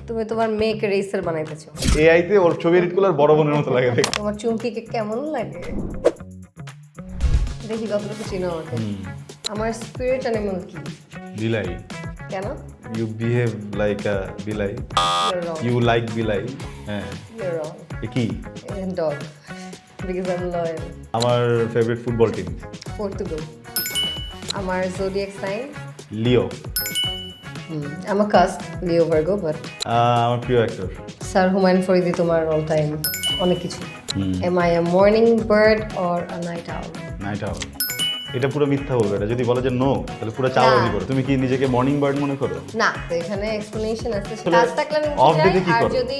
তুমি তোমার মেয়েকে রেসার বানাইতেছো। এআই তে ওর ছবি এডিট করলে বড় বোনের মতো লাগে দেখতে। তোমার চুমকিকে কেমন লাগে? দেখি কতটুকু চিনো আমাকে। আমার স্পিরিট অ্যানিমাল কি? বিলাই। কেন? ইউ বিহেভ লাইক আ বিলাই। You're wrong. ইউ লাইক বিলাই। হ্যাঁ। You're wrong. এ কি? Dog. Because I'm loyal. আমার ফেভারিট ফুটবল টিম Portugal. আমার zodiac sign. Leo. I'm a cusp, Leo Virgo, but আমার প্রিয় অ্যাক্টর Sir Humayun Faridi তোমার all time অনেক কিছু। Am I a morning bird or a night owl? Night owl. এটা পুরো মিথ্যা বলবে, এটা যদি বলে যে নো তাহলে পুরো চাওয়ানি করে। তুমি কি নিজেকে মর্নিং বার্ড মনে করো? না, তো এখানে এক্সপ্লেনেশন আছে। তাহলে কাজ থাকলে আমি off উঠে day তে যাই, কি আর করো? যদি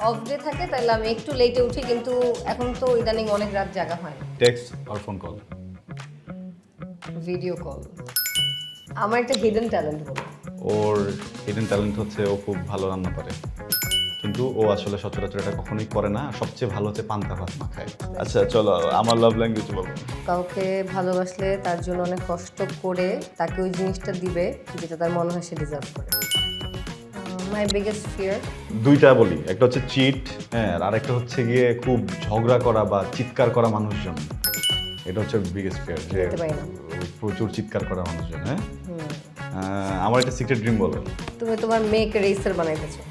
অফ ডে থাকে তাহলে আমি একটু লেটে উঠি, কিন্তু এখন তো ইদানিং অনেক রাত জাগা হয় না। টেক্সট আর ফোন কল? Video call. আমার একটা হিডেন ট্যালেন্ট বলো। ওর হিডেন ট্যালেন্ট হচ্ছে ও খুব ভালো রান্না পারে, কিন্তু ও আসলে সচরাচর এটা কখনোই করে না। সবচেয়ে ভালো হচ্ছে পান্তা ভাত মাখায়। আচ্ছা চলো, আমার লাভ ল্যাঙ্গুয়েজ বলো। কাউকে ভালোবাসলে তার জন্য অনেক কষ্ট করে তাকে ওই জিনিসটা দিবে যেটা তার মনে হয় সে ডিজার্ভ করে। My biggest fear. দুইটা বলি, একটা হচ্ছে চিট, হ্যাঁ, আর আরেকটা হচ্ছে গিয়ে খুব ঝগড়া করা বা চিৎকার করা মানুষজন। এটা হচ্ছে বিগেস্ট ফিয়ার, যে বলতে পারি না। প্রচুর চিৎকার করা মানুষজন। হ্যাঁ, আমার একটা সিক্রেট ড্রিম বলো। তুমি তোমার মেয়েকে রেসার বানাইতেছো।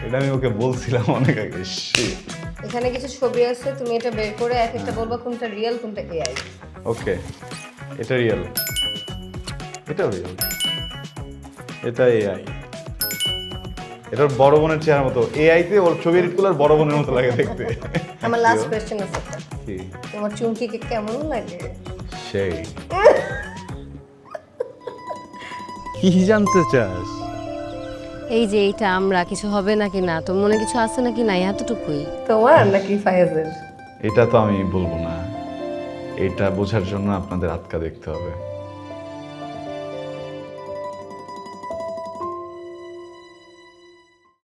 এটা আমি ওকে বলছিলাম অনেক আগে। Shit. এখানে কিছু ছবি আছে, তুমি এটা বের করে এক একটা বলবা কোনটা রিয়েল কোনটা এআই। ওকে, এটা রিয়েল, এটাও রিয়েল, এটা এআই। এটার বড় বোনের চেহারা মতো। এআই তে ওর ছবি এডিট করলে বড় বোনের মতো লাগে দেখতে। আমার লাস্ট কোশ্চেন আছে একটা। কি? তোমার চুমকিকে কেমন লাগে? সেই কি জানতে চাস? এই যে এইটা আমরা কিছু হবে নাকি না, তোর মনে কিছু আছে নাকি না, এতটুকুই। তোমার নাকি ফায়াজের? এটা তো আমি বলবো না, এটা বোঝার জন্য আপনাদের আটকা দেখতে হবে।